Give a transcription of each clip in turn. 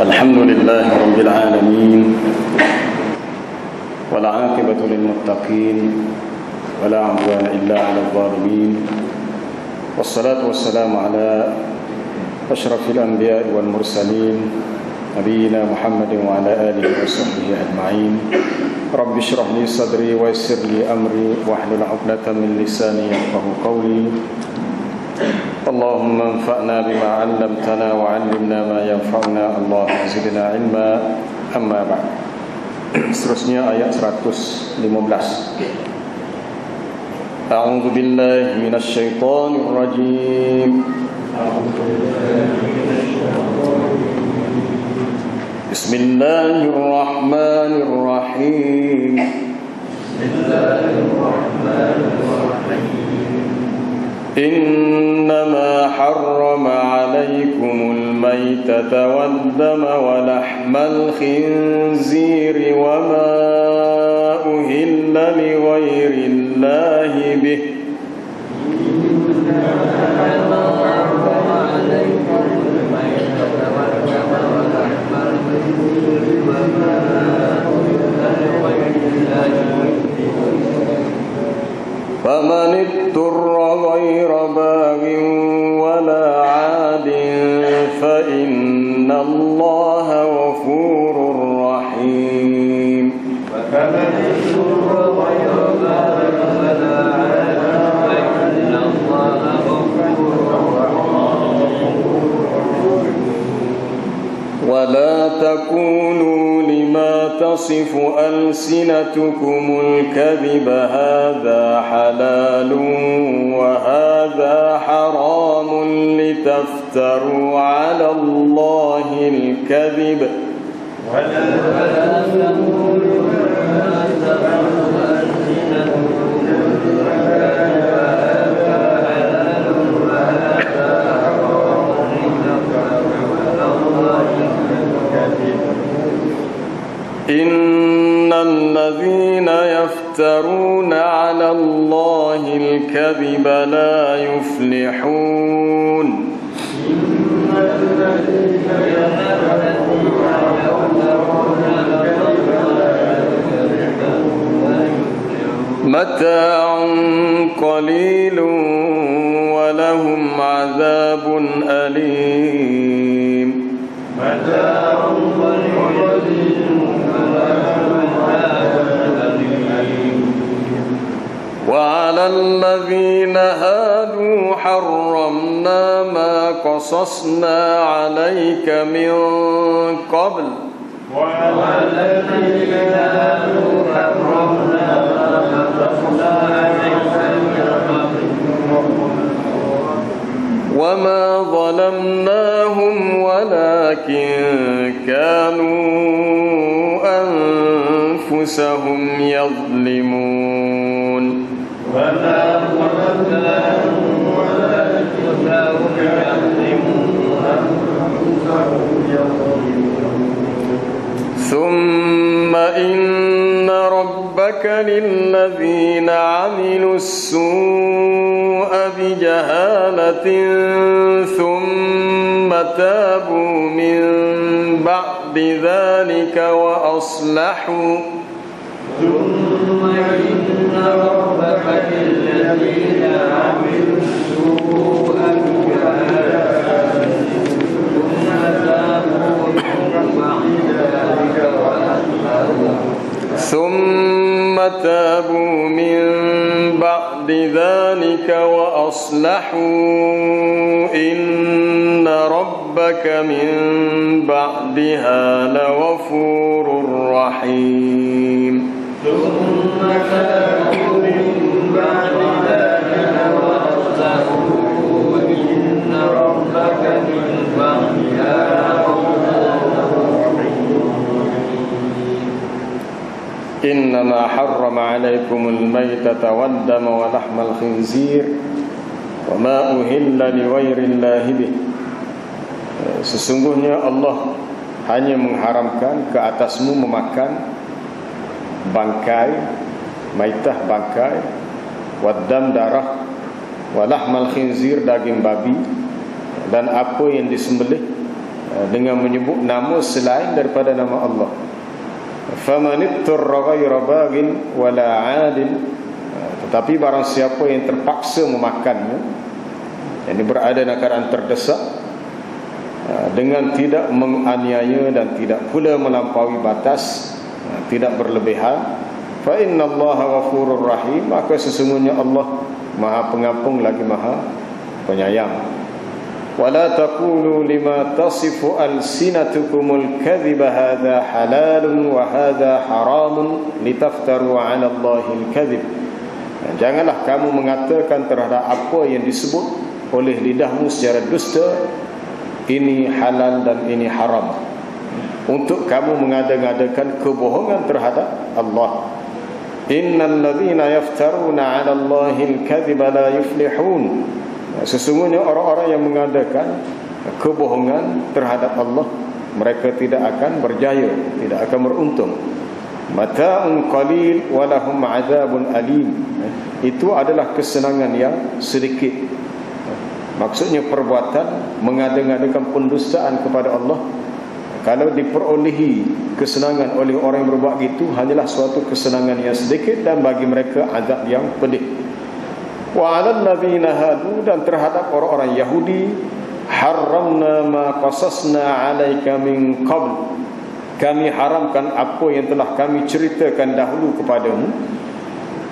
الحمد لله رب العالمين والعاقبة للمتقين ولا عدوان إلا على الظالمين والصلاة والسلام على أشرف الأنبياء والمرسلين نبينا محمد وعلى آله وصحبه أجمعين. رب اشرح لي صدري ويسر لي أمري واحلل عقدة من لساني يفقهوا قولي. اللهم انفعنا بما علمتنا وعلمنا ما ينفعنا. اللهم زدنا علما. Amma ba'd. Seterusnya ayat 115. A'udzu billahi minasy syaithanir rajim. Bismillahirrahmanirrahim. إنما حرم عليكم الميتة والدم ولحم الخنزير وما أهل لغير الله به فمن اضطر غير باغ ولا عاد فإن الله غفور رحيم. فمن اضطر غير باغ ولا عاد فإن الله غفور رحيم. ولا تكونوا لما تصف ألسنتكم الكذب هذا حلال وهذا حرام لتفتروا على الله الكذب. ولا تكونوا لما تصف ألسنتكم إن الذين يفترون على الله الكذب لا يفلحون. متاع قليل ولهم عذاب أليم. متاع قليل وعلى الذين هادوا حرمنا ما قصصنا عليك من قبل. وعلى الذين هادوا حرمنا ما قصصنا عليك من قبل وما ظلمناهم ولكن كانوا أنفسهم يظلمون. وما ظلمناهم ولكن كانوا أنفسهم يظلمون. ثم إن ربك للذين عملوا السوء بجهالة ثم تابوا من بعد ذلك وأصلحوا. ثم إن ربك للذين عملوا السوء بجهالة ثم تابوا من بعد ذلك وأصلحوا إن ربك من بعدها لغفور رحيم. ثم تابوا من بعد ذلك وأصلحوا إن ربك من بعدها إنما حرم عليكم الميتة والدم ولحم الخنزير وما أهل لغير الله به. Sesungguhnya Allah hanya mengharamkan ke atasmu memakan bangkai, maitah bangkai, waddam darah, walahmal khinzir daging babi, dan apa yang disembelih dengan menyebut nama selain daripada nama Allah. Famanittarra ghayra baghin wala 'adil, tetapi barang siapa yang terpaksa memakannya, yang berada dalam keadaan terdesak, dengan tidak menganiaya dan tidak pula melampaui batas, tidak berlebihan, fa innallaha ghafurur rahim, maka sesungguhnya Allah Maha Pengampun lagi Maha Penyayang. Wala taqulu lima tasifu alsinatukumul kadhiba hadha halalun wa hadha haramun litaftaru 'ala Allahil kadhib. Janganlah kamu mengatakan terhadap apa yang disebut oleh lidahmu secara dusta, ini halal dan ini haram, untuk kamu mengada-ngadakan kebohongan terhadap Allah. Innal ladzina yaftaruna 'ala Allahil kadhiba la yuflihun. Sesungguhnya orang-orang yang mengadakan kebohongan terhadap Allah, mereka tidak akan berjaya, tidak akan beruntung. Mata'un qalil wa lahum 'adzabun alim. Itu adalah kesenangan yang sedikit. Maksudnya perbuatan mengada-ngadakan pendustaan kepada Allah, kalau diperolehi kesenangan oleh orang yang berbuat itu, hanyalah suatu kesenangan yang sedikit, dan bagi mereka azab yang pedih. Wa 'alal ladzina hadu, dan terhadap orang-orang Yahudi, haramna ma qasasna 'alaika min qabl, kami haramkan apa yang telah kami ceritakan dahulu kepadamu.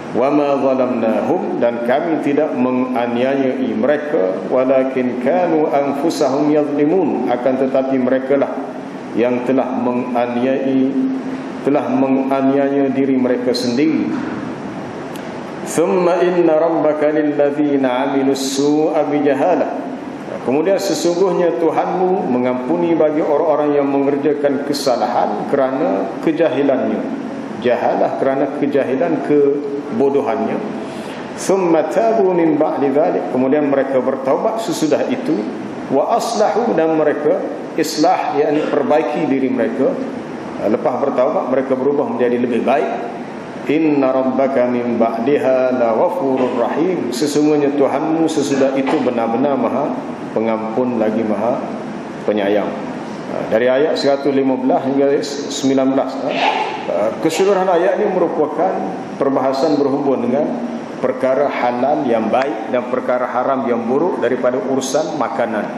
Wa ma zalamnahum, dan kami tidak menganiayai mereka, walakin kanu anfusahum yadhlimun, akan tetapi mereka lah yang telah menganiaya diri mereka sendiri. Thumma inna rabbaka lilladzina 'amilus su'a bijahalah, kemudian sesungguhnya Tuhanmu mengampuni bagi orang-orang yang mengerjakan kesalahan kerana kejahilannya. Jahalah kerana kejahilan, kebodohannya. Thumma tabu min ba'di dzalik, kemudian mereka bertaubat sesudah itu. Wa aslahu, dan mereka islah, yakni perbaiki diri mereka. Lepas bertaubat mereka berubah menjadi lebih baik. Inna rabbaka min ba'diha la ghafurur rahim, sesungguhnya Tuhanmu sesudah itu benar-benar Maha Pengampun lagi Maha Penyayang. Dari ayat 115 hingga 19, keseluruhan ayat ini merupakan perbahasan berhubung dengan perkara halal yang baik dan perkara haram yang buruk daripada urusan makanan.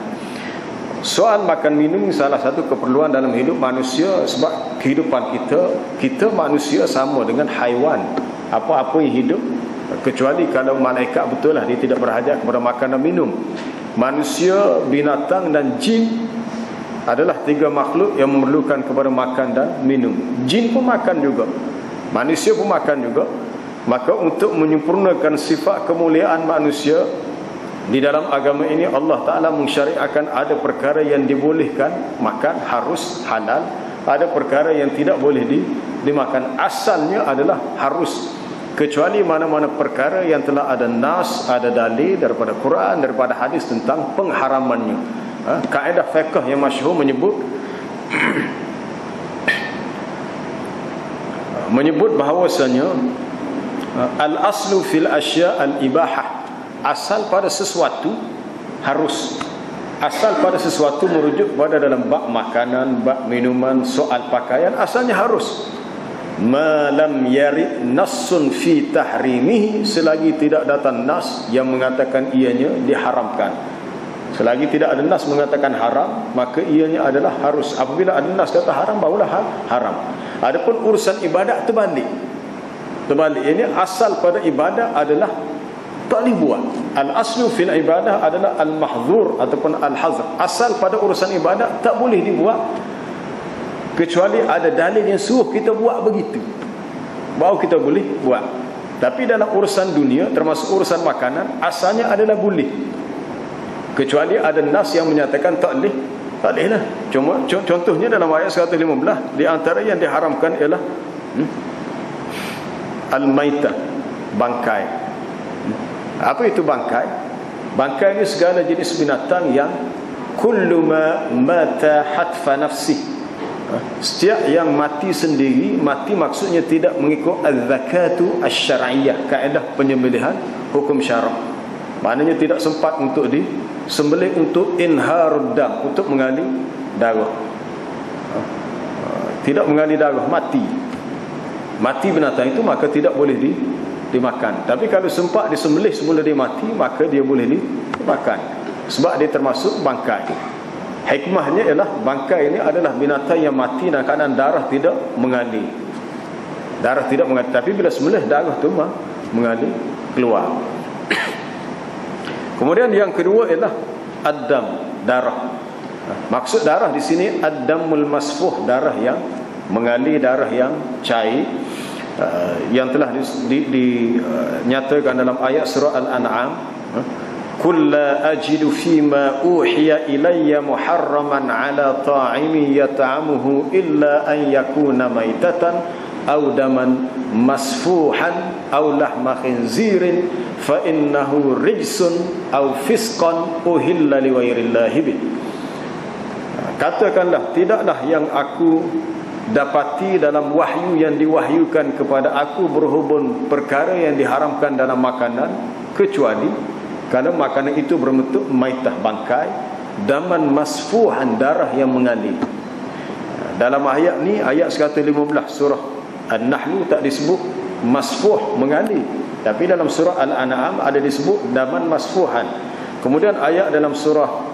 Soal makan minum salah satu keperluan dalam hidup manusia, sebab kehidupan kita manusia sama dengan haiwan, apa-apa yang hidup, kecuali kalau malaikat betul lah dia tidak berhajat kepada makan dan minum. Manusia, binatang dan jin adalah tiga makhluk yang memerlukan kepada makan dan minum. Jin pun makan juga, manusia pun makan juga. Maka untuk menyempurnakan sifat kemuliaan manusia, di dalam agama ini Allah Ta'ala mensyariatkan ada perkara yang dibolehkan makan, harus halal. Ada perkara yang tidak boleh dimakan, asalnya adalah harus. Kecuali mana-mana perkara yang telah ada nas, ada dalil daripada Quran, daripada hadis tentang pengharamannya. Kaedah fiqh yang masyhur menyebut bahawasanya al-aslu fil asya' al-ibahah, asal pada sesuatu harus. Asal pada sesuatu merujuk pada dalam bab makanan, bab minuman, soal pakaian, asalnya harus. Ma lam yarid nassun fi tahrimihi, selagi tidak datang nas yang mengatakan ianya diharamkan. Selagi tidak ada nas mengatakan haram, maka ianya adalah harus. Apabila ada nas kata haram, barulah haram. Adapun urusan ibadat terbalik. Ini asal pada ibadah adalah tak boleh buat. Al-aslu fil ibadah adalah al-mahzur ataupun al-hazr. Asal pada urusan ibadah tak boleh dibuat kecuali ada dalil yang suruh kita buat begitu, baru kita boleh buat. Tapi dalam urusan dunia, termasuk urusan makanan, asalnya adalah boleh, kecuali ada nas yang menyatakan tak boleh. Tak boleh lah. Cuma contohnya dalam ayat 115, di antara yang diharamkan ialah al-maitah, bangkai. Apa itu bangkai? Bangkai ini segala jenis binatang yang kullu ma mata hatfa nafsi, setiap yang mati sendiri. Mati maksudnya tidak mengikut az-zakatu asy-syar'iyyah, kaedah penyembelihan hukum syarak. Maknanya tidak sempat untuk disembelih untuk inharud dam, untuk mengalih darah. Tidak mengalir darah, mati binatang itu, maka tidak boleh dimakan. Tapi kalau sempat disembelih semula dia mati, maka dia boleh dimakan, sebab dia termasuk bangkai. Hikmahnya ialah bangkai ini adalah binatang yang mati dan keadaan darah tidak mengalir. Tapi bila sembelih darah itu mengalir keluar. Kemudian yang kedua ialah ad-dam, darah. Maksud darah di sini ad-damul masfuh, darah yang mengalir, darah yang cair, yang telah dinyatakan dalam ayat surah Al-An'am, qul la ajidu fima uhiya ilayya muharraman ala ta'imin yat'amuhu illa an yakuna maitatan aw daman masfuhan aw lahma khinzirin fa innahu rijsun aw fisqan uhilla liwairillahi bih. Katakanlah, tidaklah yang aku dapati dalam wahyu yang diwahyukan kepada aku berhubung perkara yang diharamkan dalam makanan, kecuali kalau makanan itu berbentuk maitah, bangkai, daman masfuhan, darah yang mengalir. Dalam ayat ni, ayat 115 surah An-Nahl tak disebut masfuh, mengalir, tapi dalam surah Al-An'am ada disebut daman masfuhan. Kemudian ayat dalam surah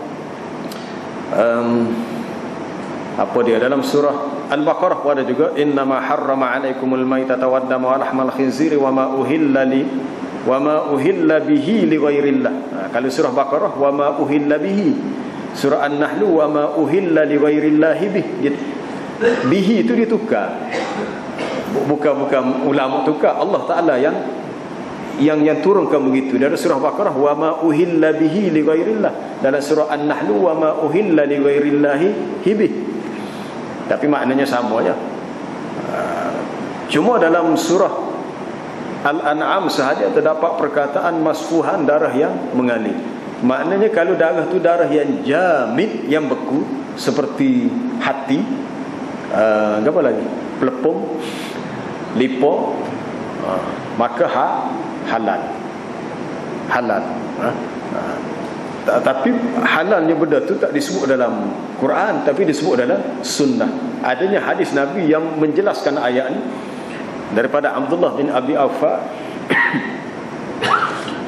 dalam surah Al-Baqarah ada juga, innama harrama alaikumul maitata waddama wa lahmal khinziri wa ma uhilla bihi li ghairillah. Kalau surah Baqarah wa ma uhilla bihi, surah An-Nahl wa ma uhilla li ghairillah bihi itu ditukar, bukan ulama tukar, Allah Taala yang turunkan begitu. Dalam surah Baqarah wa ma uhilla bihi li ghairillah, dalam surah An-Nahl wa ma uhilla li ghairillah bih. Tapi maknanya sama ya. Cuma dalam surah Al-An'am sahaja terdapat perkataan masfuhan, darah yang mengalir. Maknanya kalau darah itu darah yang jamid, yang beku, seperti hati, apa lagi, pelepung, lipo, maka halal. Tapi halalnya benda tu tak disebut dalam Quran, tapi disebut dalam sunnah. Adanya hadis Nabi yang menjelaskan ayat ini daripada Abdullah bin Abi Aufa,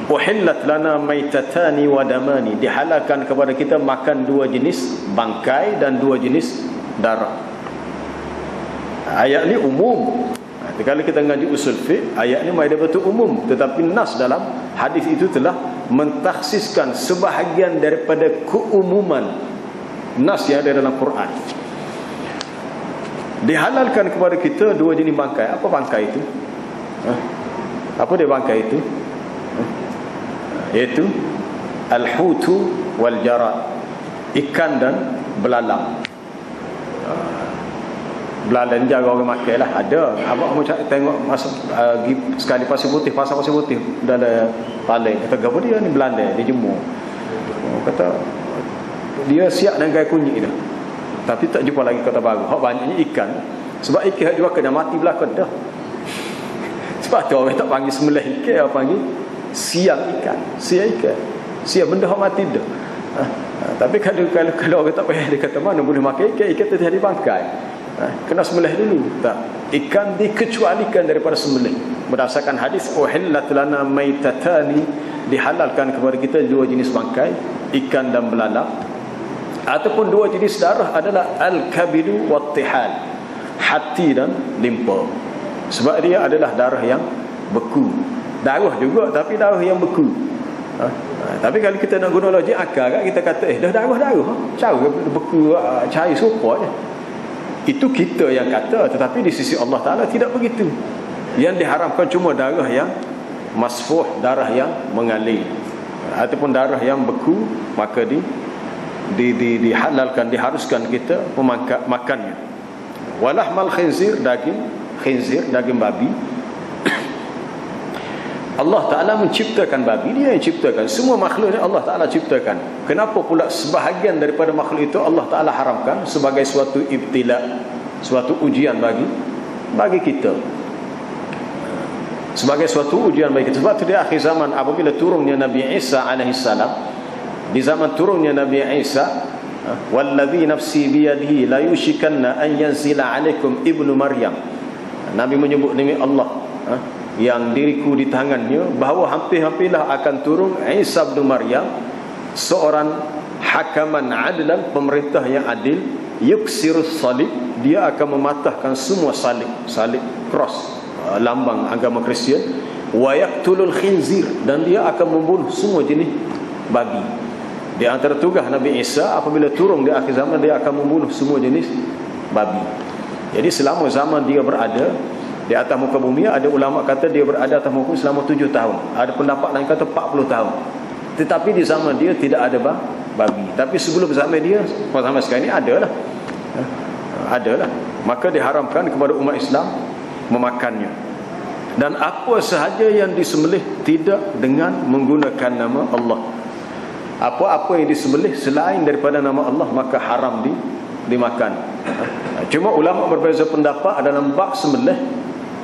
uhillat lana maitatani wa damani, dihalalkan kepada kita makan dua jenis bangkai dan dua jenis darah. Ayat ni umum. Kalau kita ngaji usul fiqh, ayat ni mai betul umum, tetapi nas dalam hadis itu telah mentakhsiskan sebahagian daripada keumuman nas yang ada dalam Quran. Dihalalkan kepada kita dua jenis bangkai. Apa bangkai itu? Apa dia bangkai itu? Iaitu al-hutu wal jarad, ikan dan belalang. Belalang jaga orang makan lah. Ada abang mau tengok masuk sekali pasir putih, pasar pasir putih dalam paling, kata apa dia ni, belalang dia jemur. Kata dia siap dengan gaya kunyit dah, tapi tak jumpa lagi kata baru. Hak banyaknya ikan, sebab ikan juga kena mati belakang dah. Sebab tu orang tak panggil sembelih ikan, apa panggil siang ikan, siang benda hak mati dah. Tapi kalau orang tak payah, dia kata mana boleh makan ikan tu jadi bangkai. Kena sembelih dulu. Tak, ikan dikecualikan daripada sembelih berdasarkan hadis uhillat lana maitatani, dihalalkan kepada kita dua jenis bangkai, ikan dan belalang. Ataupun dua jenis darah adalah al-kabidu wat-tihal, hati dan limpa. Sebab dia adalah darah yang beku. Darah juga, tapi darah yang beku. Tapi kalau kita nak guna logik akal, kita kata dah darah cara beku, cair serupa je. Itu kita yang kata, tetapi di sisi Allah Ta'ala tidak begitu. Yang diharamkan cuma darah yang masfuh, darah yang mengalir, ataupun darah yang beku, maka dihalalkan, diharuskan kita makannya. Walahmal khinzir, daging babi. Allah Ta'ala menciptakan babi, dia yang ciptakan. Semua makhluk ni Allah Ta'ala ciptakan. Kenapa pula sebahagian daripada makhluk itu Allah Ta'ala haramkan sebagai suatu ibtila, suatu ujian bagi kita, sebagai suatu ujian bagi kita. Sebab itu di akhir zaman, apabila turunnya Nabi Isa alaihissalam, di zaman turunnya Nabi Isa, wallazi nafsi biyadihi la yushikanna an yanzila alaikum ibnu Maryam. Nabi menyebut demi Allah yang diriku di tangannya, bahawa hampir-hampirlah akan turun Isa bin Maryam, seorang hakaman adlan, pemerintah yang adil, yuksirus salib, dia akan mematahkan semua salib cross, lambang agama Kristian, wa yaqtulul khinzir, dan dia akan membunuh semua jenis babi. Di antara tugas Nabi Isa apabila turun di akhir zaman, dia akan membunuh semua jenis babi. Jadi selama zaman dia berada di atas muka bumi, ada ulama kata dia berada atas muka bumi selama 7 tahun. Ada pendapat lain kata 40 tahun. Tetapi di zaman dia tidak ada babi. Tapi sebelum zaman dia, zaman sekarang ini adalah. Maka diharamkan kepada umat Islam memakannya. Dan apa sahaja yang disembelih tidak dengan menggunakan nama Allah, apa-apa yang disembelih selain daripada nama Allah, maka haram dimakan. Cuma ulama berbeza pendapat dalam bab sembelih,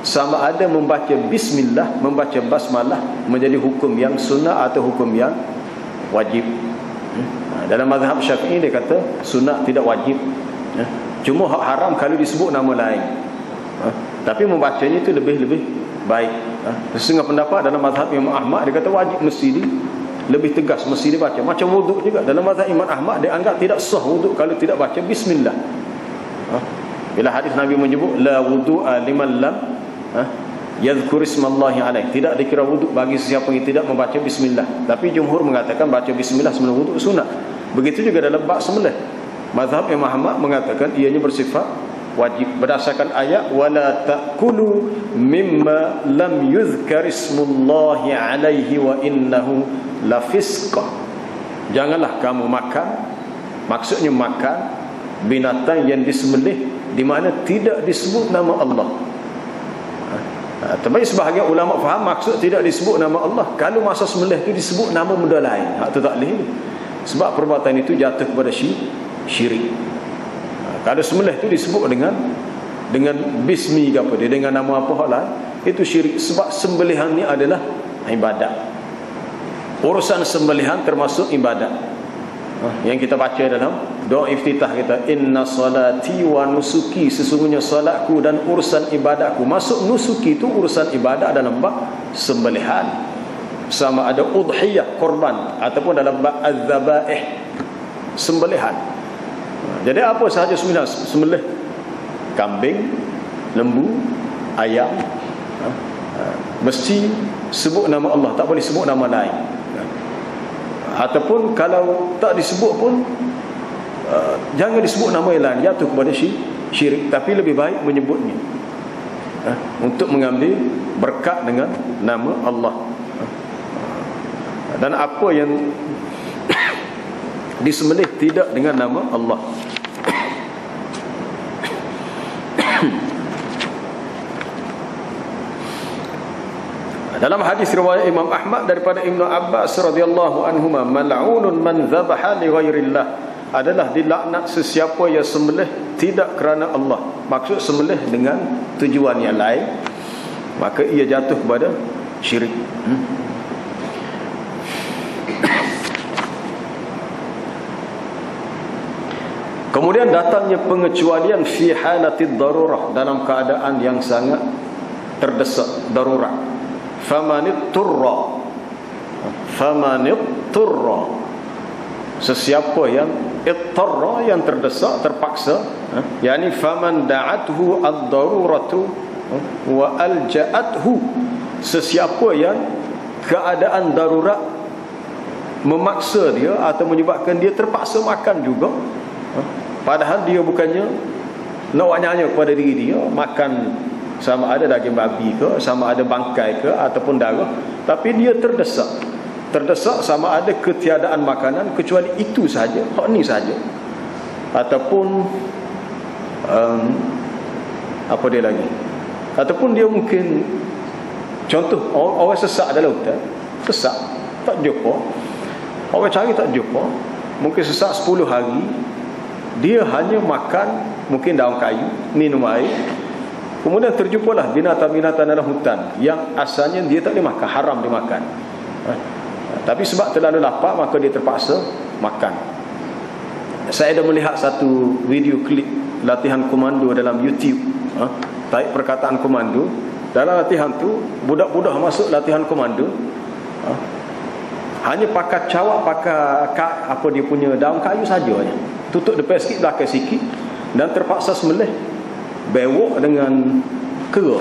sama ada membaca bismillah, membaca basmalah menjadi hukum yang sunnah atau hukum yang wajib. Dalam mazhab Syafi'i dia kata sunnah, tidak wajib. Cuma haram kalau disebut nama lain. Tapi membacanya itu lebih baik. Setengah pendapat dalam mazhab Imam Ahmad dia kata wajib, mesti lebih tegas, mesti dibaca. Macam wuduk juga, dalam mazhab Imam Ahmad dia anggap tidak sah wuduk kalau tidak baca bismillah. Bila hadis Nabi menyebut la wudu'a liman lam yadhkur ismallahi alaih, tidak dikira wuduk bagi sesiapa yang tidak membaca bismillah. Tapi jumhur mengatakan baca bismillah sebelum wuduk sunat. Begitu juga dalam bab sembelih, mazhab Imam Ahmad mengatakan ianya bersifat wajib berdasarkan ayat wala ta'kulu mimma lam yuzkar ismullahi alaihi wa innahu lafisq. Janganlah kamu makan, maksudnya makan binatang yang disembelih di mana tidak disebut nama Allah. Tapi sebahagian ulama faham maksud tidak disebut nama Allah kalau masa sembelih itu disebut nama benda lain. Itu tak boleh. Sebab perbuatan itu jatuh kepada syirik. Kalau sembelih itu disebut dengan bismi ke apa dia, dengan nama apa hal lain, itu syirik. Sebab sembelihan ni adalah ibadat. Urusan sembelihan termasuk ibadat. Yang kita baca dalam doa iftitah kita, inna salati wa nusuki, sesungguhnya salatku dan urusan ibadatku. Masuk nusuki itu urusan ibadat dalam bab sembelihan, sama ada udhiyah, korban, ataupun dalam bab az-zabaih, sembelihan. Jadi apa sahaja sembelih kambing, lembu, ayam, mesti sebut nama Allah, tak boleh sebut nama lain. Ataupun kalau tak disebut pun jangan disebut nama yang lain, jatuh kepada syirik. Tapi lebih baik menyebutnya untuk mengambil berkat dengan nama Allah. Dan apa yang disembelih tidak dengan nama Allah. Dalam hadis riwayat Imam Ahmad daripada Ibnu Abbas radhiyallahu anhuma, mal'unun man dzabaha li ghairillah, adalah dilaknat sesiapa yang sembelih tidak kerana Allah. Maksud sembelih dengan tujuan yang lain, maka ia jatuh kepada syirik. Kemudian datangnya pengecualian fi halatid darurah, dalam keadaan yang sangat terdesak, darurat. Famanitturra, sesiapa yang ittarra, yang terdesak, terpaksa, yakni faman da'athu ad-daruratu wa alja'athu, sesiapa yang keadaan darurat memaksa dia atau menyebabkan dia terpaksa makan juga, padahal dia bukannya lawaknya kepada diri dia makan, sama ada daging babi ke, sama ada bangkai ke, ataupun darah, tapi dia terdesak sama ada ketiadaan makanan kecuali itu saja, hak ni saja, ataupun apa dia lagi, ataupun dia mungkin contoh orang sesak dalam hutan, sesak tak jumpa, orang cari tak jumpa, mungkin sesak 10 hari, dia hanya makan mungkin daun kayu, minum air. Kemudian terjumpalah binatang-binatang dalam hutan yang asalnya dia tak boleh makan, haram dimakan. Tapi sebab terlalu lapar, maka dia terpaksa makan. Saya dah melihat satu video klip latihan komando dalam YouTube. Tarik perkataan komando. Dalam latihan tu, budak-budak masuk latihan komando, hanya pakai cawak, pakai apa dia punya daun kayu saja, tutup depan sikit, belakang sikit, dan terpaksa sembelih bewok dengan kera.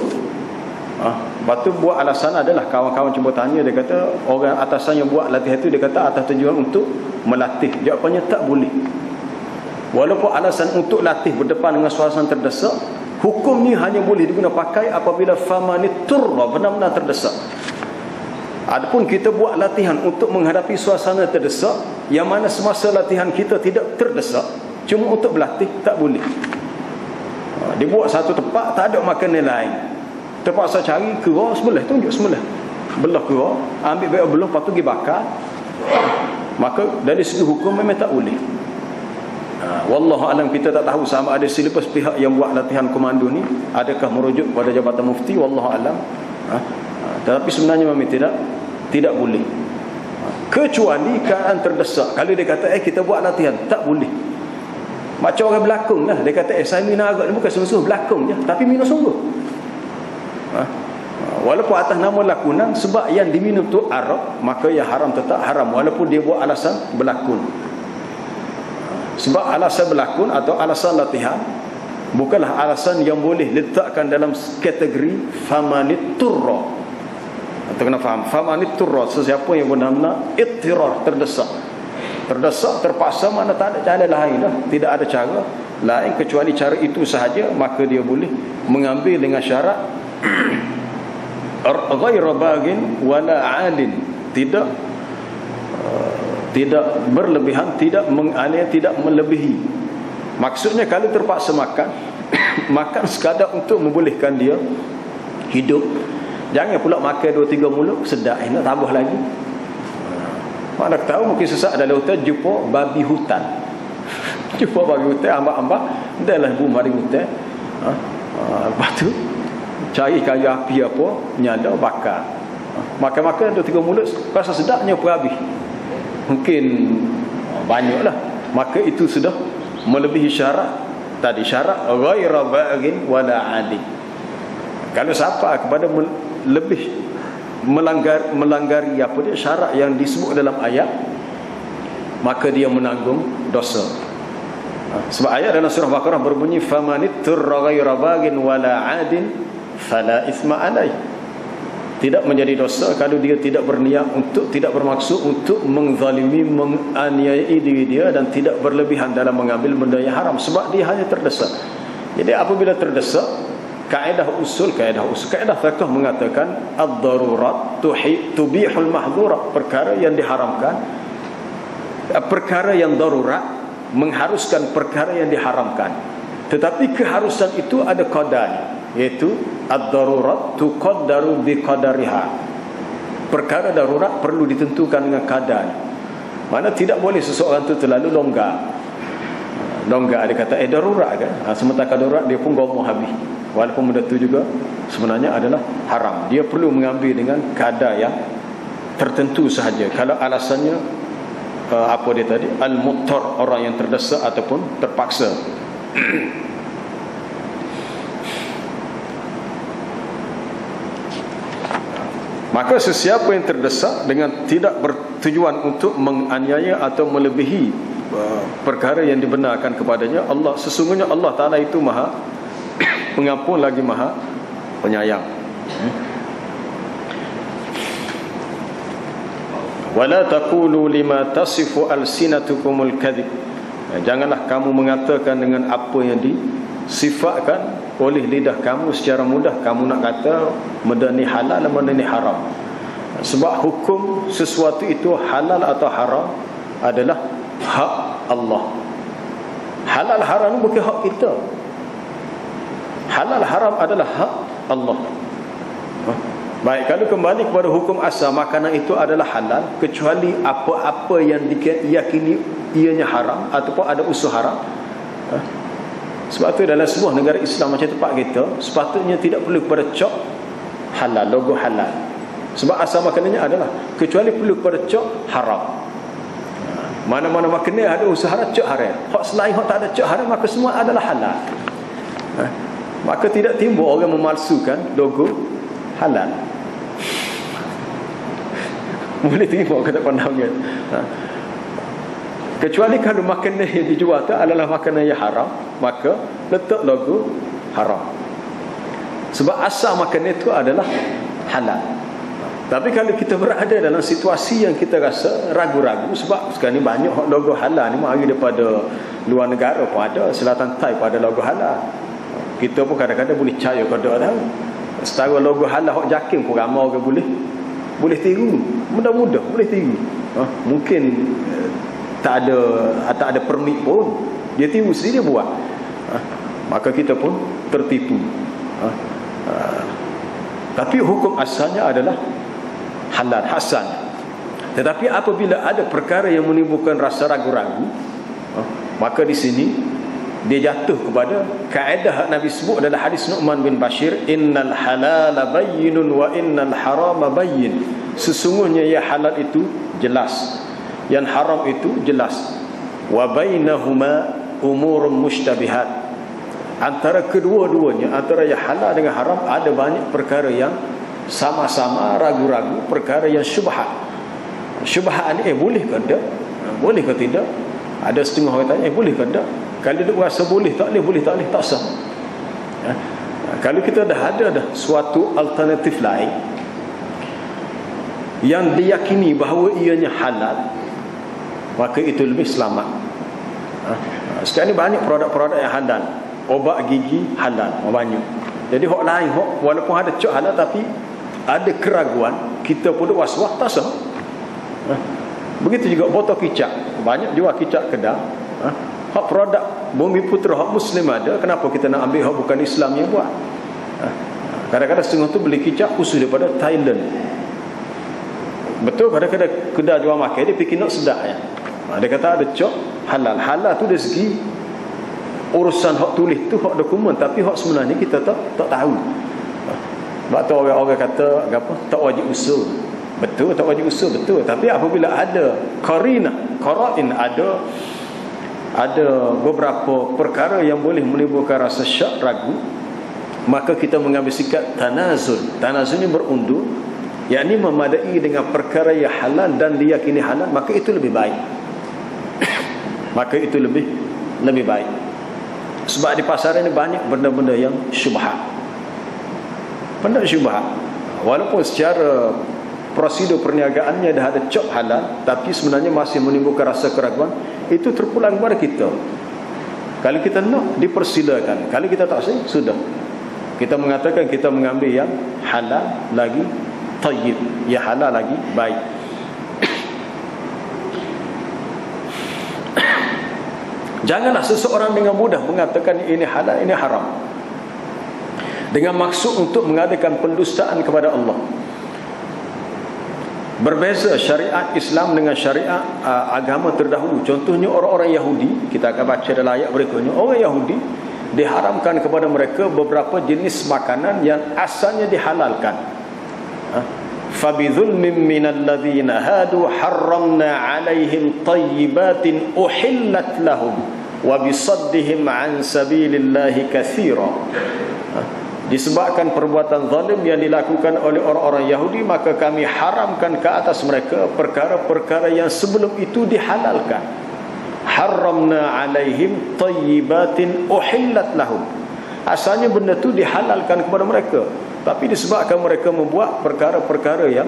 Lepas tu buat alasan adalah, kawan-kawan cuba tanya, dia kata orang atasan yang buat latihan tu, dia kata atas tujuan untuk melatih. Jawapannya tak boleh. Walaupun alasan untuk latih berdepan dengan suasana terdesak, hukum ni hanya boleh digunakan pakai apabila famaniturra, benar-benar terdesak. Adapun kita buat latihan untuk menghadapi suasana terdesak, yang mana semasa latihan kita tidak terdesak, cuma untuk berlatih, tak boleh. Dia buat satu tempat, tak ada makanan lain, terpaksa cari kera, sebelah, tunjuk sebelah, belah kera, ambil baik belah, lepas tu pergi bakar. Maka dari segi hukum memang tak boleh. Wallahu alam, kita tak tahu sama ada silibus pihak yang buat latihan komando ni adakah merujuk pada Jabatan Mufti, wallahu alam. Tetapi sebenarnya memang tidak boleh, kecuali keadaan terdesak. Kalau dia kata kita buat latihan, tak boleh. Macam orang berlakon lah, dia kata saya minum arak ni bukan sungguh-sungguh berlakon je, tapi minum sungguh. Walaupun atas nama lakonan, sebab yang diminum tu arak, maka yang haram tetap haram, walaupun dia buat alasan berlakon. Sebab alasan berlakon atau alasan latihan bukanlah alasan yang boleh letakkan dalam kategori famaniturra. Atau kena faham, famaniturra, sesiapa yang benar-benar ittirar, terdesak, terpaksa, mana tak ada cara lain dah, tidak ada cara lain kecuali cara itu sahaja, maka dia boleh mengambil dengan syarat ghaira bagin wala alin, tidak berlebihan, tidak menganiaya, tidak melebihi. Maksudnya kalau terpaksa makan makan sekadar untuk membolehkan dia hidup. Jangan pula makan 2-3 mulut sedap, nak tambah lagi. Mana tahu mungkin sesak dalam hutan jumpa babi hutan. Jumpa babi hutan, ambak-ambak, dalam rumah di hutan. Lepas tu cari kayu api apa, nyala, bakar. Makan-makan 2-3 mulut, rasa sedapnya pun habis. Mungkin banyaklah. Maka itu sudah melebihi syarat tadi, syarat ghaira bagin wala adi. Kalau siapa kepada lebih melanggari apa dia syarat yang disebut dalam ayat, maka dia menanggung dosa. Sebab ayat dalam surah Baqarah berbunyi famanitturra ghaira bagin wala adin fala itsma alaihi. Tidak menjadi dosa kalau dia tidak berniat untuk, tidak bermaksud untuk menzalimi, menganiayai diri dia, dan tidak berlebihan dalam mengambil benda yang haram, sebab dia hanya terdesak. Jadi apabila terdesak, kaedah fiqh mengatakan ad-darurat tubihul mahdhurat, perkara yang diharamkan, perkara yang darurat mengharuskan perkara yang diharamkan. Tetapi keharusan itu ada qadar, iaitu ad-darurat tuqaddaru biqadariha. Perkara darurat perlu ditentukan dengan kadar. Mana tidak boleh seseorang itu terlalu longgar. Dia kata darurat kan, sementara darurat dia pun gomoh habis. Walaupun benda itu juga sebenarnya adalah haram. Dia perlu mengambil dengan kadar yang tertentu sahaja. Kalau alasannya apa dia tadi, al-muttar, orang yang terdesak ataupun terpaksa. Maka sesiapa yang terdesak dengan tidak bertujuan untuk menganiaya atau melebihi perkara yang dibenarkan kepadanya, Allah, sesungguhnya Allah Ta'ala itu maha pengampun lagi maha penyayang. Wala taqulu lima tasifu alsinatukumul kadhib. Janganlah kamu mengatakan dengan apa yang disifatkan oleh lidah kamu secara mudah. Kamu nak kata benda ni halal, benda ni haram. Sebab hukum sesuatu itu halal atau haram adalah hak Allah. Halal haram bukan hak kita. Halal haram adalah hak Allah. Baik, kalau kembali kepada hukum asal, makanan itu adalah halal kecuali apa-apa yang diyakini ianya haram ataupun ada unsur haram. Sebab itu dalam sebuah negara Islam macam tempat kita, sepatutnya tidak perlu kepada cok halal, logo halal. Sebab asal makanannya adalah, kecuali perlu kepada cok haram. Mana-mana makanan ada usaha cek haram. Hak selain hak tak ada cek haram, maka semua adalah halal. Maka tidak timbul orang memalsukan logo halal. Boleh terima kata pandangnya. Kecuali kalau makanan yang dijual tu adalah makanan yang haram, maka letak logo haram. Sebab asal makanan itu adalah halal. Tapi kalau kita berada dalam situasi yang kita rasa ragu-ragu, sebab sekarang ni banyak logo halal ni mari daripada luar negara pun ada, Selatan Thai pun ada logo halal. Kita pun kadang-kadang boleh percaya kada tahu. Setara logo halal hak jakim pun ramai orang boleh tiru. Mudah-mudah boleh tiru. Mungkin tak ada permit pun, dia tiru sendiri dia buat. Maka kita pun tertipu. Tapi hukum asalnya adalah halal, hasan. Tetapi apabila ada perkara yang menimbulkan rasa ragu-ragu, maka di sini dia jatuh kepada kaedah Nabi sebut adalah hadis Nu'man bin Bashir, innal halala bayyinun wa innal harama bayyin. Sesungguhnya yang halal itu jelas, yang haram itu jelas. Wa bainahuma umurun mushtabihat. Antara kedua-duanya, antara yang halal dengan haram, ada banyak perkara yang sama-sama ragu-ragu, perkara yang syubhat. Syubhat ni boleh ke tak? Boleh ke tidak? Ada setengah orang tanya boleh ke tak? Kalau dia rasa boleh tak boleh tak sah. Kalau kita dah ada suatu alternatif lain yang diyakini bahawa ianya halal, maka itu lebih selamat. Sekarang ni banyak produk-produk yang halal. Obat gigi halal banyak. Jadi hak lain walaupun ada cak halal tapi ada keraguan, kita pun was-was tak sah. Begitu juga botol kicap, banyak jual kicap kedai. Hak produk Bumi Putra hak Muslim ada, kenapa kita nak ambil hak bukan Islam yang buat? Kadang-kadang setengah tu beli kicap khusus daripada Thailand. Betul, kadang-kadang kedai jual makan dia fikir nak sedap ya. Dia kata ada cak halal. Halal tu dari segi urusan hak tulis tu, hak dokumen, tapi hak sebenarnya kita tak tahu. Sebab tu orang-orang kata apa, tak wajib usul. Betul, tak wajib usul, betul. Tapi apabila ada qara'in, ada beberapa perkara yang boleh menimbulkan rasa syak, ragu, maka kita mengambil sikap tanazul. Tanazul ni berundur, yakni memadai dengan perkara yang halal dan diyakini halal, maka itu lebih baik. Maka itu lebih baik. Sebab di pasaran ini banyak benda-benda yang syubhat. Benda syubhat. Walaupun secara prosedur perniagaannya dah ada cop halal, tapi sebenarnya masih menimbulkan rasa keraguan. Itu terpulang kepada kita. Kalau kita nak, dipersilakan. Kalau kita tak sih, sudah. Kita mengatakan kita mengambil yang halal lagi tayyib, yang halal lagi baik. Janganlah seseorang dengan mudah mengatakan ini halal, ini haram, dengan maksud untuk mengadakan pendustaan kepada Allah. Berbeza syariat Islam dengan syariat agama terdahulu. Contohnya orang-orang Yahudi, kita akan baca dalam ayat berikutnya. Orang Yahudi diharamkan kepada mereka beberapa jenis makanan yang asalnya dihalalkan. Fabidhulmin minalladzina hadu harramna alaihim tayyibatin uhillat lahum wa bisaddihim an sabilillahi katsira. Disebabkan perbuatan zalim yang dilakukan oleh orang-orang Yahudi, maka kami haramkan ke atas mereka perkara-perkara yang sebelum itu dihalalkan. Harramna alaihim tayyibatin uhillat lahum. Asalnya benda itu dihalalkan kepada mereka, tapi disebabkan mereka membuat perkara-perkara yang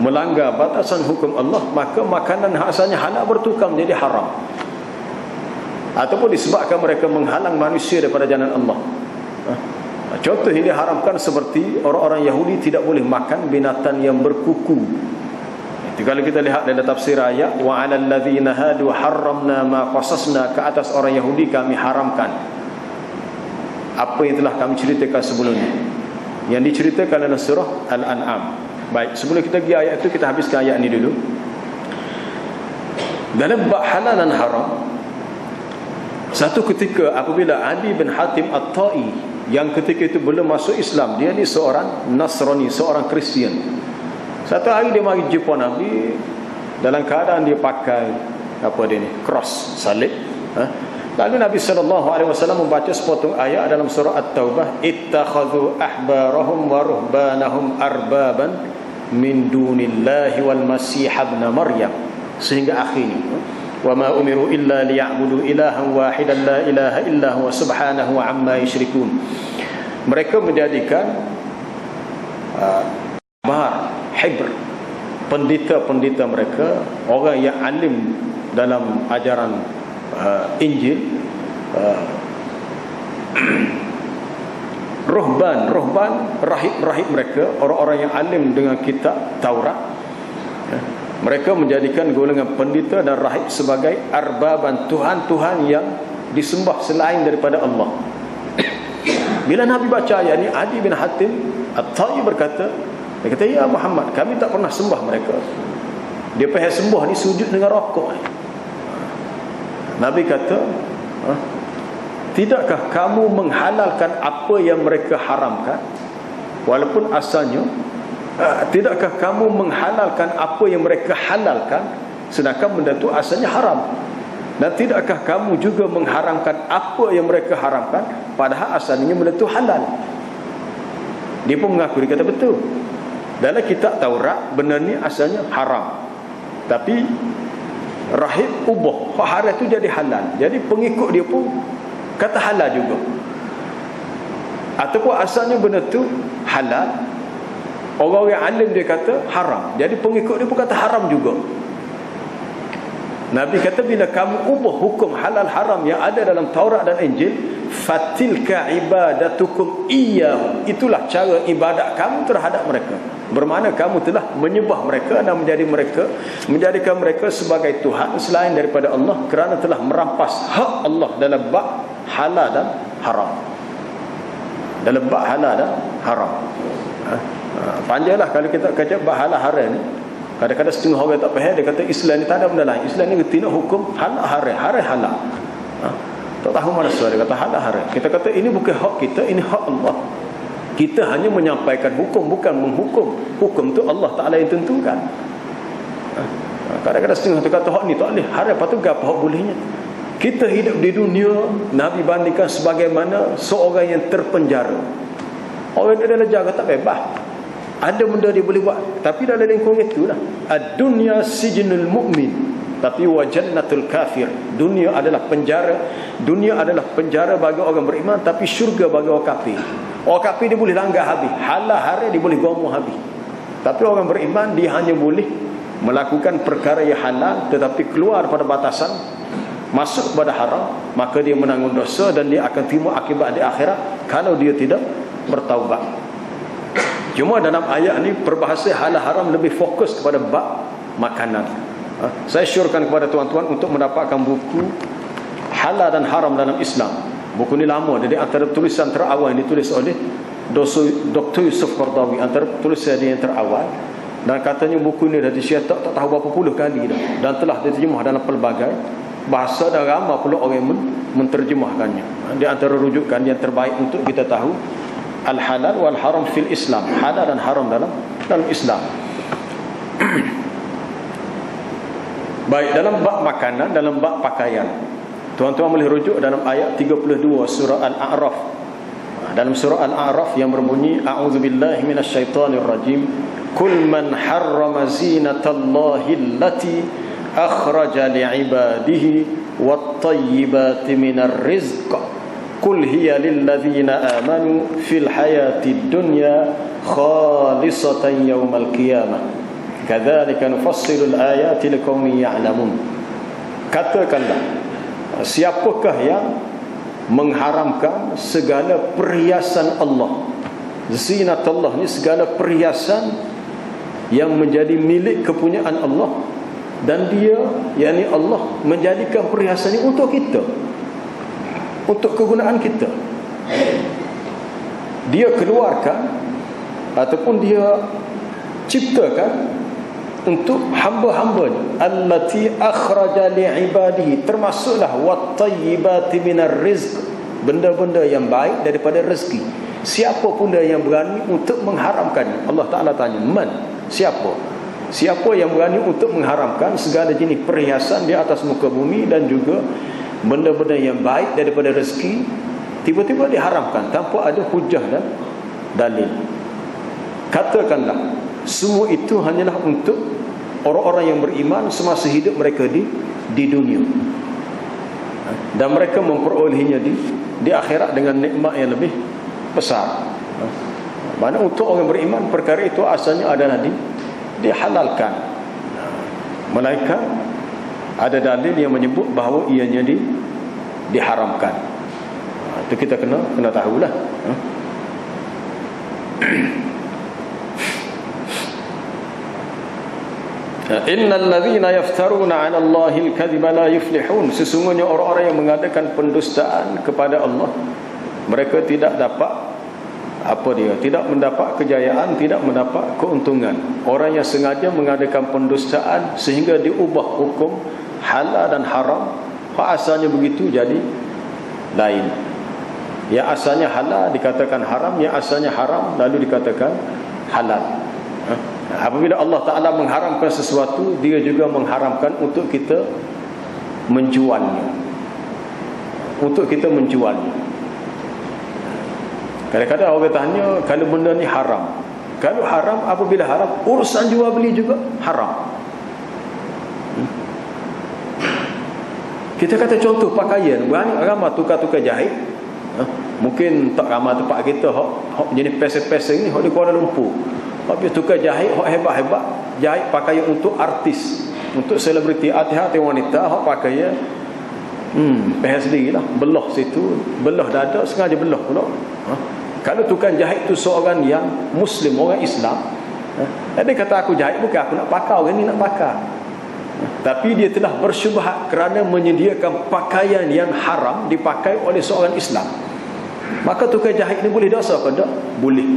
melanggar batasan hukum Allah, maka makanan asalnya halal bertukar menjadi haram. Ataupun disebabkan mereka menghalang manusia daripada jalan Allah. Contoh yang diharamkan seperti orang-orang Yahudi tidak boleh makan binatang yang berkuku. Itu kalau kita lihat dalam tafsir ayat, wa 'alal ladzina hadu harramna ma qasasna, ke atas orang Yahudi kami haramkan apa yang telah kami ceritakan sebelumnya, yang diceritakan dalam surah Al-An'am. Baik, sebelum kita pergi ayat itu, kita habiskan ayat ini dulu. Dalam bab halal dan haram, satu ketika apabila Ali bin Hatim At-Ta'i, yang ketika itu belum masuk Islam, dia ni seorang Nasrani, seorang Kristian. Satu hari dia mari jumpa Nabi, dalam keadaan dia pakai apa dia ni, cross, salib. Lalu Nabi SAW membaca sepotong ayat dalam surah At-Taubah, ittakhadhu ahbarahum wa ruhbanahum arbaban min dunillahi wal masih ibn Maryam, sehingga akhirnya, wa ma umiru illa liya'budu ilahan wahidan la ilaha illa huwa subhanahu wa amma yusyrikun. Mereka menjadikan hibr, pendeta-pendeta mereka, orang yang alim dalam ajaran Injil, ruhban, rahib mereka, orang-orang yang alim dengan kitab Taurat, mereka menjadikan golongan pendeta dan rahib sebagai arbaban, tuhan-tuhan yang disembah selain daripada Allah. Bila Nabi baca ayat ini, Adi bin Hatim At-Tai berkata, dia kata, ya Muhammad, kami tak pernah sembah mereka. Dia pergi sembah ni sujud dengan rokok. Nabi kata, tidakkah kamu menghalalkan apa yang mereka haramkan, walaupun asalnya tidakkah kamu menghalalkan apa yang mereka halalkan, sedangkan benda itu asalnya haram? Dan tidakkah kamu juga mengharamkan apa yang mereka haramkan, padahal asalnya benda itu halal? Dia pun mengaku, dia kata betul, dalam kitab Taurat benda ni asalnya haram, tapi rahib ubah haram itu jadi halal. Jadi pengikut dia pun kata halal juga. Ataupun asalnya benda tu halal, orang yang alim dia kata haram, jadi pengikut dia pun kata haram juga. Nabi kata, bila kamu ubah hukum halal haram yang ada dalam Taurat dan Injil, fatilka ibadatukum iyyahu, itulah cara ibadat kamu terhadap mereka. Bermakna kamu telah menyembah mereka dan menjadikan mereka sebagai Tuhan selain daripada Allah, kerana telah merampas hak Allah dalam bab halal dan haram. Dalam bab halal dan haram. Panjanglah kalau kita kata bab halal haram ni. Kadang-kadang setengah orang tak faham, dia kata Islam ni tak ada benda lain. Islam ni reti nak hukum halal haram, haram halal. Tak tahu mana soal, dia kata halal haram. Kita kata ini bukan hak kita, ini hak Allah. Kita hanya menyampaikan hukum, bukan menghukum. Hukum tu Allah Ta'ala yang tentukan. Kadang-kadang setengah tu kata hak ni tak boleh, haram, lepas tu apa hak bolehnya? Kita hidup di dunia, Nabi bandingkan sebagaimana seorang yang terpenjara. Orang yang dalam jaga tak bebas, ada benda dia boleh buat, tapi dalam lingkungan itulah. Ad-dunya sijnul mu'min, tapi wa jannatul kafir. Dunia adalah penjara. Dunia adalah penjara bagi orang beriman, tapi syurga bagi orang kafir. Orang kafir dia boleh langgar habis, halal haram dia boleh gomong habis. Tapi orang beriman dia hanya boleh melakukan perkara yang halal, tetapi keluar pada batasan, masuk pada haram, maka dia menanggung dosa dan dia akan terima akibat di akhirat kalau dia tidak bertaubat. Cuma dalam ayat ni perbahasa halal haram lebih fokus kepada bab makanan. Saya syorkan kepada tuan-tuan untuk mendapatkan buku halal dan haram dalam Islam. Buku ni lama, jadi antara tulisan terawal yang ditulis oleh Dr. Yusuf Qardawi, antara tulisan dia yang terawal. Dan katanya buku ni dah dicetak tak tahu berapa puluh kali dah, dan telah diterjemah dalam pelbagai bahasa dan ramai pula orang yang menterjemahkannya. Di antara rujukan yang terbaik untuk kita tahu al-halal wal haram fil Islam, halal dan haram dalam Islam. Baik, dalam bab makanan, dalam bab pakaian, tuan-tuan boleh rujuk dalam ayat 32 surah Al-A'raf. Dalam surah Al-A'raf yang berbunyi, a'udzubillahi minasyaitonir rajim, kul man harrama zinatallahi allati akhraja li'ibadihi wat-tayyibati minar rizq qul hiya lilladzina amanu fil hayatid dunya khalisatan yaumal qiyamah kadzalika nufassilul ayati liqaumin ya'lamun. Katakanlah, siapakah yang mengharamkan segala perhiasan Allah? Zinatullah ni segala perhiasan yang menjadi milik kepunyaan Allah, dan dia, yakni Allah, menjadikan perhiasan ini untuk kita, untuk kegunaan kita. Dia keluarkan ataupun dia ciptakan untuk hamba-hambanya, allati akhraja li'ibadihi, termasuklah wat-tayyibati minar rizq, benda-benda yang baik daripada rezeki. Siapa pula yang berani untuk mengharamkannya? Allah Ta'ala tanya, man? Siapa? Siapa yang berani untuk mengharamkan segala jenis perhiasan di atas muka bumi dan juga benda-benda yang baik daripada rezeki, tiba-tiba diharamkan tanpa ada hujah dan dalil. Katakanlah semua itu hanyalah untuk orang-orang yang beriman semasa hidup mereka di dunia, dan mereka memperolehinya di akhirat dengan nikmat yang lebih besar. Mana untuk orang beriman perkara itu asalnya adalah dihalalkan, melainkan ada dalil yang menyebut bahawa ianya diharamkan. Itu kita kena tahulah. Innal ladzina yaftaruna 'ala Allahi al-kadhiba la yuflihun. Sesungguhnya orang-orang yang mengadakan pendustaan kepada Allah, mereka tidak dapat tidak mendapat kejayaan, tidak mendapat keuntungan. Orang yang sengaja mengadakan pendustaan sehingga diubah hukum halal dan haram, asalnya begitu jadi lain. Yang asalnya halal dikatakan haram, yang asalnya haram lalu dikatakan halal. Apabila Allah Ta'ala mengharamkan sesuatu, dia juga mengharamkan untuk kita menjualnya. Kadang-kadang orang tanya, kalau benda ni haram, kalau haram, apabila haram, urusan jual beli juga haram. Kita kata contoh pakaian, banyak ramai tukar-tukar jahit. Mungkin tak ramai tempat kita hok jenis pesek-pesek ni hok di Kuala Lumpur. Habis tukar jahit hok hebat-hebat, jahit pakaian untuk artis, untuk selebriti, artis-artis wanita, hok pakaian pahal sendirilah, belah situ, belah dada, sengaja belah pula. Kalau tukang jahit tu seorang yang Muslim, orang Islam, dia kata aku jahit, bukan aku nak pakai, orang ni nak pakai. Tapi dia telah bersyubhat kerana menyediakan pakaian yang haram dipakai oleh seorang Islam. Maka tukang jahit ni boleh dosa ke tak? Boleh.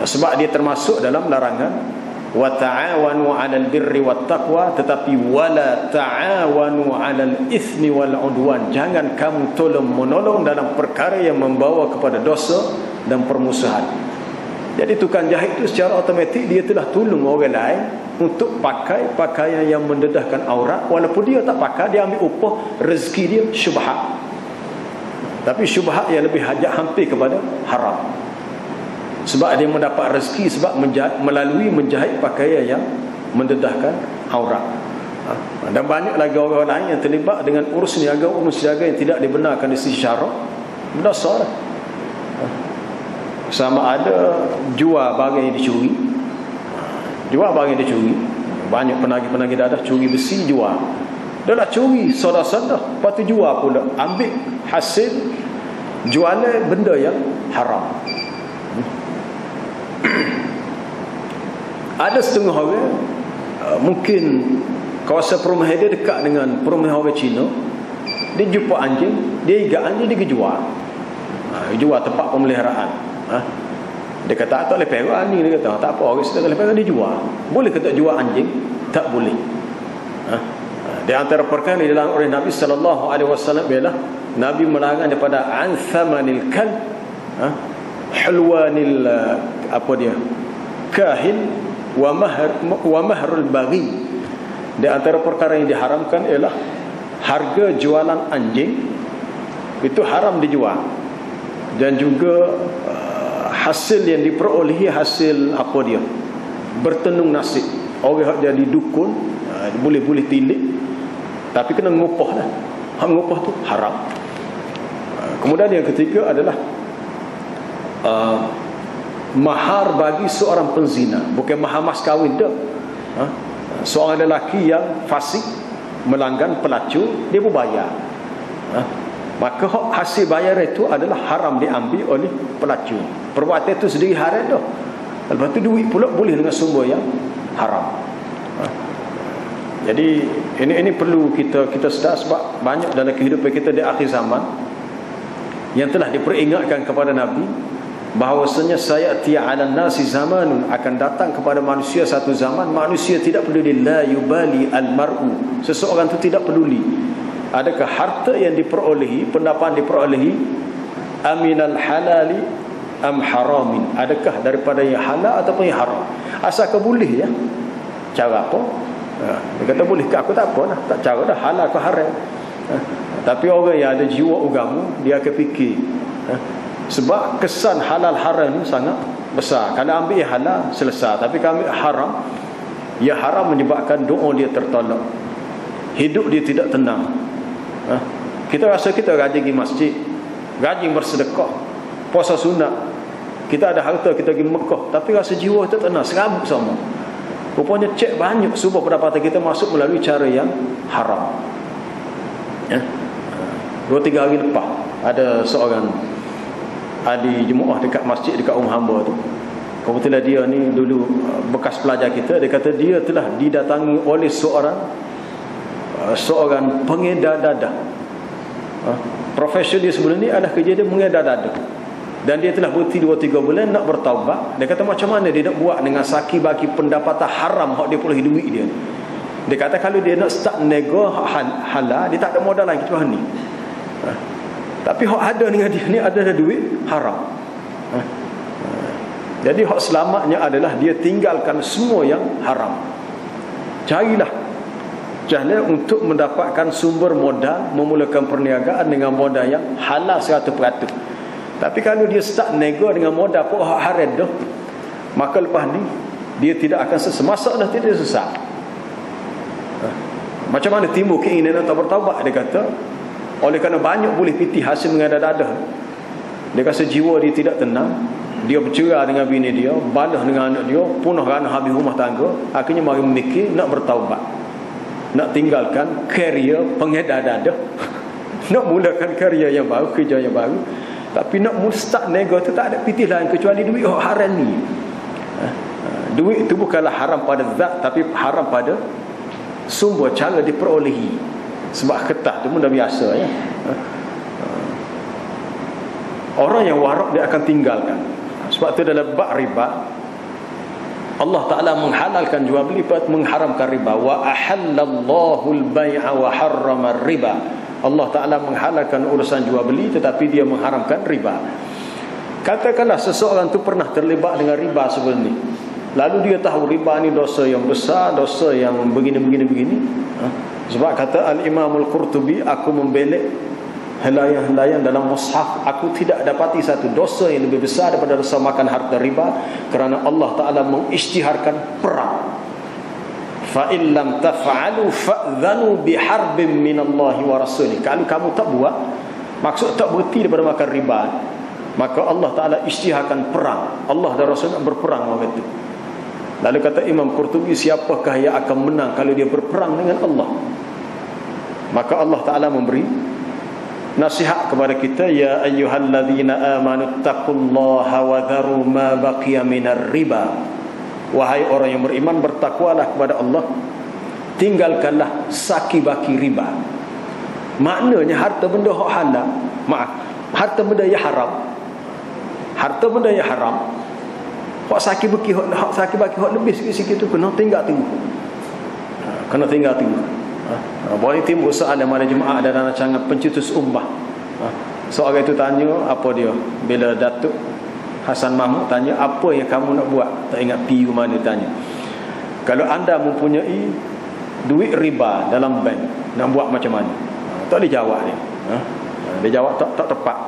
Sebab dia termasuk dalam larangan wa ta'awanu 'alal birri wat taqwa, tetapi wala ta'awanu 'alal itsmi wal 'udwan. Jangan kamu tolong menolong dalam perkara yang membawa kepada dosa dan permusuhan. Jadi tukang jahit itu secara automatik dia telah tolong orang lain untuk pakai pakaian yang mendedahkan aurat, walaupun dia tak pakai, dia ambil upah, rezeki dia syubhat. Tapi syubhat yang lebih hajat hampir kepada haram. Sebab dia mendapat rezeki sebab melalui menjahit pakaian yang mendedahkan aurat. Dan banyak lagi orang lain yang terlibat dengan urus niaga yang tidak dibenarkan di sisi syarak. Berdosa lah. Sama ada jual barang yang dicuri. Banyak penagih-penagih dadah curi besi jual. Dia dah curi soda-soda, lepas tu jual pula, ambil hasil jualan benda yang haram. Ada setengah orang mungkin kawasan perumahan dia dekat dengan perumahan orang Cina, dia jumpa anjing, dia igat anjing, dia jual. Jual tempat pemeliharaan. Dia kata tak boleh perah ni, dia kata tak apa, orang sedang boleh perah, dia jual. Boleh ke tak jual anjing? Tak boleh. Di antara perkara yang dilarang oleh Nabi sallallahu alaihi wasallam ialah Nabi melarang daripada anthamanil kalb, hulwanil kahin wa mahrul baghi. Di antara perkara yang diharamkan ialah harga jualan anjing itu haram dijual, dan juga hasil yang diperolehi, hasil bertenung nasib. Orang jadi dukun boleh tilik, tapi kena ngupah dah. Ngupah tu haram. Kemudian yang ketiga adalah mahar bagi seorang penzina, bukan mahar mas kahwin dah. Seorang lelaki yang fasik melanggan pelacur, dia berbayar. Maka hasil bayar itu adalah haram diambil oleh pelacur. Perbuatan itu sendiri haram dah. Lepas tu duit pula boleh dengan sumber yang haram. Jadi ini perlu kita sedar, sebab banyak dalam kehidupan kita di akhir zaman yang telah diperingatkan kepada Nabi bahawasanya sayati 'alan nasi zamanun, akan datang kepada manusia satu zaman manusia tidak peduli, la yubali al-mar'u, seseorang itu tidak peduli adakah harta yang diperolehi, pendapatan diperolehi, aminal halali am haramin, adakah daripada yang halal ataupun yang haram, asalkan boleh ya. Cara apa? Dia kata boleh ke aku tak apa lah, tak cara dah, halal ke haram. Tapi orang yang ada jiwa agama, dia akan fikir, sebab kesan halal haram ni sangat besar. Kalau ambil yang halal selesai, tapi kalau ambil haram, ya haram menyebabkan doa dia tertolak, hidup dia tidak tenang. Kita rasa kita rajin pergi masjid, rajin bersedekah, puasa sunat, kita ada harta, kita pergi Mekah, tapi rasa jiwa kita tenang, serabut sama. Rupanya cek banyak subuh pendapatan kita masuk melalui cara yang haram. 2-3 hari lepas ada seorang ahli jemaah dekat masjid dekat hamba tu. Kebetulan dia ni dulu bekas pelajar kita. Dia kata dia telah didatangi oleh seorang pengedar dadah. Profesi dia sebelum ni adalah kerja dia mengedar dadah. Dan dia telah berhenti 2-3 bulan nak bertaubat. Dia kata macam mana dia nak buat dengan saki bagi pendapatan haram hak dia pulih duit dia. Dia kata kalau dia nak start nego halal, dia tak ada modal lagi tuan ni. Tapi hak ada dengan dia ni ada duit haram. Jadi hak selamatnya adalah dia tinggalkan semua yang haram. Carilah jalan untuk mendapatkan sumber modal, memulakan perniagaan dengan modal yang halal 100%. Tapi kalau dia start nego dengan modal pun hak haram dah, maka lepas ni dia tidak akan sesemasak dah tidak sesat. Macam mana timbul keinginan untuk bertaubat? Dia kata oleh kerana banyak boleh pitih hasil mengada dadah. Dia rasa jiwa dia tidak tenang, dia bercerai dengan bini dia, balah dengan anak dia, punah kerana habis rumah tangga. Akhirnya mari memikir nak bertaubat, nak tinggalkan karier pengedar dadah, nak mulakan karier yang baru, kerja yang baru. Tapi nak start nego tu tak ada pitih lain kecuali duit haram ni. Duit itu bukanlah haram pada zat, tapi haram pada sumber cara diperolehi. Sebab ketah tu pun dah biasa ya. Orang yang warak dia akan tinggalkan. Sebab tu dalam bab riba Allah Ta'ala menghalalkan jual beli, mengharamkan riba. Wa ahallallahu al-bai'a wa harrama riba. Allah Ta'ala menghalalkan urusan jual beli, tetapi dia mengharamkan riba. Katakanlah seseorang tu pernah terlibat dengan riba sebelum ni, lalu dia tahu riba ni dosa yang besar, dosa yang begini. Sebab kata Al-Imam Al-Qurtubi, aku membelek helayan-helayan dalam mushaf, aku tidak dapati satu dosa yang lebih besar daripada dosa makan harta riba, kerana Allah Ta'ala mengisytiharkan perang. Fa in lam taf'alu fa'dhanu biharbin minallahi wa rasulih. Kalau kamu tak buat, maksud tak berhenti daripada makan riba, maka Allah Ta'ala isytiharkan perang. Allah dan Rasul berperang waktu itu. Lalu kata Imam Qurtubi, siapakah yang akan menang kalau dia berperang dengan Allah? Maka Allah Ta'ala memberi nasihat kepada kita, ya ayyuhalladzina amanu taqullaha wa dharu ma baqiya minar riba. Wahai orang yang beriman, bertakwalah kepada Allah, tinggalkanlah saki-baki riba. Maknanya harta benda hak halal, harta benda yang haram, harta benda yang haram, hak saki-baki hak lebih sikit-sikit tu kena tinggal tengok. Kena tinggal tengok. Boleh timbul soalan mana jemaah ada dalam rancangan pencetus ummah. Seorang itu tanya apa dia, bila Datuk Hasan Mahmud tanya, apa yang kamu nak buat? Tak ingat pergi ke mana tanya. Kalau anda mempunyai duit riba dalam bank, nak buat macam mana? Tak boleh jawab dia. Dia jawab tak tepat.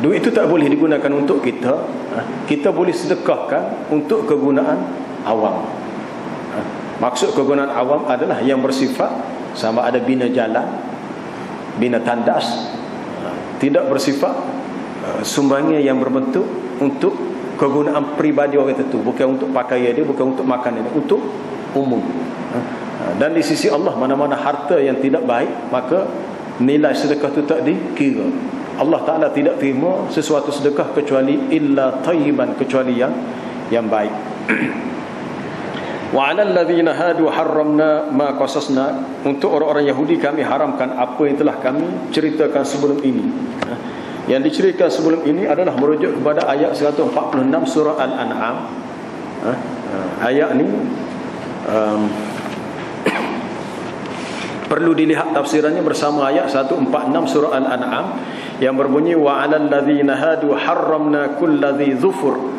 Duit itu tak boleh digunakan untuk kita. Kita boleh sedekahkan untuk kegunaan awam. Maksud kegunaan awam adalah yang bersifat sama ada bina jalan, bina tandas, tidak bersifat sumbangan yang berbentuk untuk kegunaan peribadi orang tertentu, bukan untuk pakaian dia, bukan untuk makanan dia, untuk umum. Dan di sisi Allah, mana-mana harta yang tidak baik, maka nilai sedekah itu tak dikira. Allah Ta'ala tidak terima sesuatu sedekah kecuali illa tayyiban, kecuali yang baik. Wa 'alal ladzina hadu harramna ma qasasna. Untuk orang-orang Yahudi kami haramkan apa yang telah kami ceritakan sebelum ini. Yang diceritakan sebelum ini adalah merujuk kepada ayat 146 surah Al-An'am. Ayat ni perlu dilihat tafsirannya bersama ayat 146 surah Al-An'am yang berbunyi wa 'alal ladzina hadu harramna kulladzi dzufur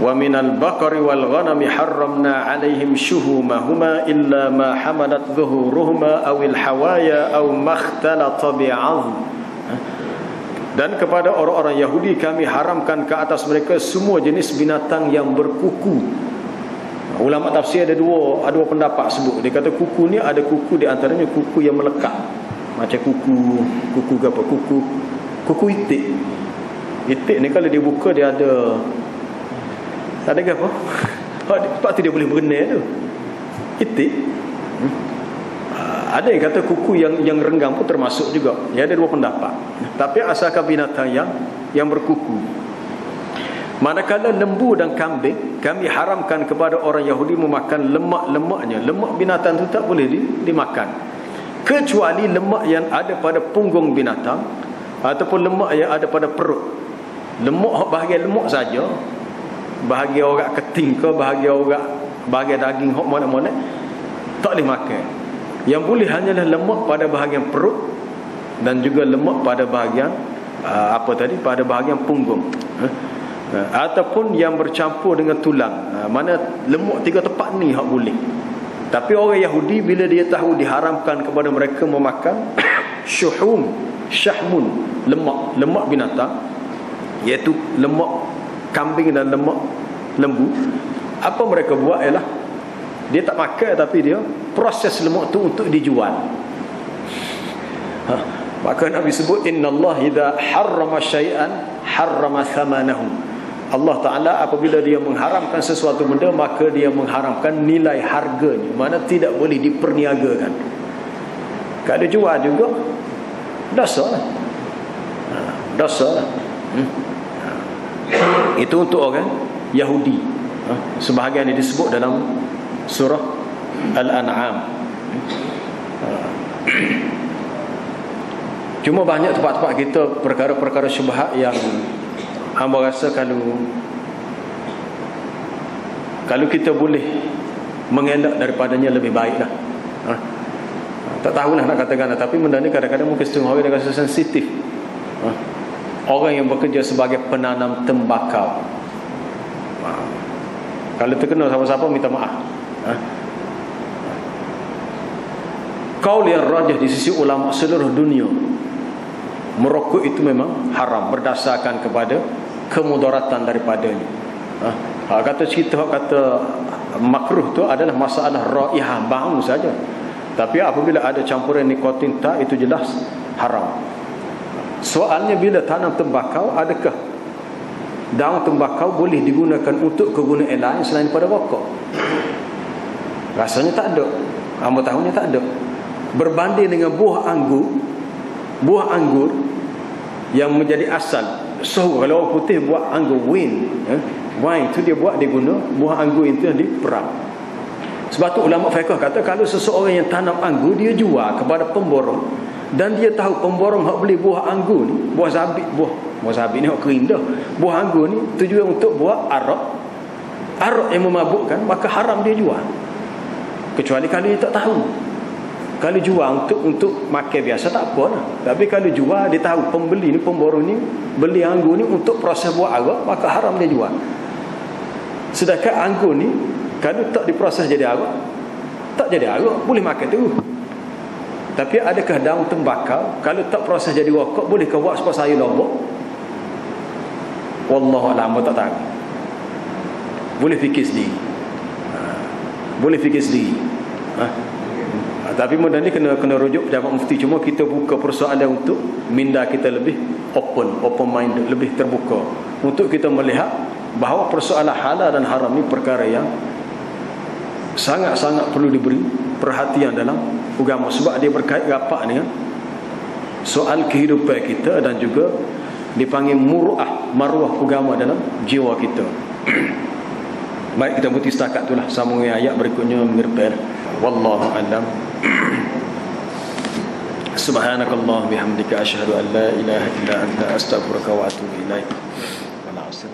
wa minal baqari wal ghanami harramna 'alaihim shuhumahuma illa ma hamalat dhuhuruhuma awil hawaya aw makhtalata bi'adhm. Dan kepada orang-orang Yahudi kami haramkan ke atas mereka semua jenis binatang yang berkuku. Ulama tafsir ada dua pendapat sebut. Dia kata kuku ni ada kuku, di antaranya kuku yang melekat. Macam kuku apa? Kuku itik. Itik ni kalau dia buka dia ada apa? Sebab tu dia boleh berenang tu. Itik. Ada yang kata kuku yang renggang pun termasuk juga. Ya, ada dua pendapat. Tapi asalkan binatang yang berkuku. Manakala lembu dan kambing kami haramkan kepada orang Yahudi memakan lemak-lemaknya. Lemak binatang itu tak boleh dimakan, kecuali lemak yang ada pada punggung binatang ataupun lemak yang ada pada perut. Lemak, bahagian lemak saja, bahagian orang keting ke, bahagian daging hok mana-mana tak boleh makan. Yang boleh hanyalah lemak pada bahagian perut dan juga lemak pada bahagian pada bahagian punggung, ataupun yang bercampur dengan tulang. Mana lemak tiga tempat ni hak boleh. Tapi orang Yahudi bila dia tahu diharamkan kepada mereka memakan syahmun, lemak binatang, iaitu lemak kambing dan lemak lembu, apa mereka buat ialah dia tak makan, tapi dia proses lemak tu untuk dijual. Maka Nabi sebut innallaha idza harrama syai'an harrama thamanahu. Allah Ta'ala apabila dia mengharamkan sesuatu benda, maka dia mengharamkan nilai harganya, mana tidak boleh diperniagakan. Kalau jual juga dosa lah. Itu untuk orang Yahudi. Sebahagian ini disebut dalam surah Al-An'am. Cuma banyak tempat-tempat kita perkara-perkara syubhat yang hamba rasa kalau kita boleh mengelak daripadanya lebih baiklah. Tak tahulah nak katakan, tapi benda ni kadang-kadang mungkin setengah orang dia rasa sensitif. Orang yang bekerja sebagai penanam tembakau, kalau terkena siapa-siapa minta maaf. Qaul yang rajih di sisi ulama seluruh dunia, merokok itu memang haram berdasarkan kepada kemudaratan daripadanya. Kata makruh tu adalah masalah raihah, bau saja. Tapi apabila ada campuran nikotin tak, itu jelas haram. Soalnya bila tanam tembakau, adakah daun tembakau boleh digunakan untuk kegunaan lain selain pada rokok? Rasanya tak ada. Hamba tahunya tak ada. Berbanding dengan buah anggur yang menjadi asal. So kalau orang putih buat anggur wine itu dia guna buah anggur itu diperah. Sebab tu ulama fiqh kata kalau seseorang yang tanam anggur, dia jual kepada pemborong, dan dia tahu pemborong hak beli buah anggur ni, buah zabit ni hak kering dah. Buah anggur ni tujuan untuk buat arak yang memabukkan, maka haram dia jual. Kecuali kalau dia tak tahu. Kalau jual untuk makan biasa tak apa lah. Tapi kalau jual, dia tahu pembeli ni, pemborong ni beli anggur ni untuk proses buat arak, maka haram dia jual. Sedangkan anggur ni kalau tak diproses jadi arak, tak jadi arak, boleh makan tu. Tapi adakah daun tembakau kalau tak proses jadi rokok, boleh ke buat supaya sayur lombok? Wallahu a'lam, tak tahu. Boleh fikir sendiri. Tapi benda ni kena rujuk pejabat mufti. Cuma kita buka persoalan untuk minda kita lebih open mind, lebih terbuka, untuk kita melihat bahawa persoalan halal dan haram ni perkara yang sangat-sangat perlu diberi perhatian dalam agama, sebab dia berkait rapat dengan soal kehidupan kita dan juga dipanggil maruah agama dalam jiwa kita. Baik, kita berhenti setakat itulah. Sambung ayat berikutnya mengerti. Wallahu a'lam. Subhanakallah bihamdika asyhadu an la ilaha illa anta astaghfiruka wa atubu ilaik. Wal 'asr.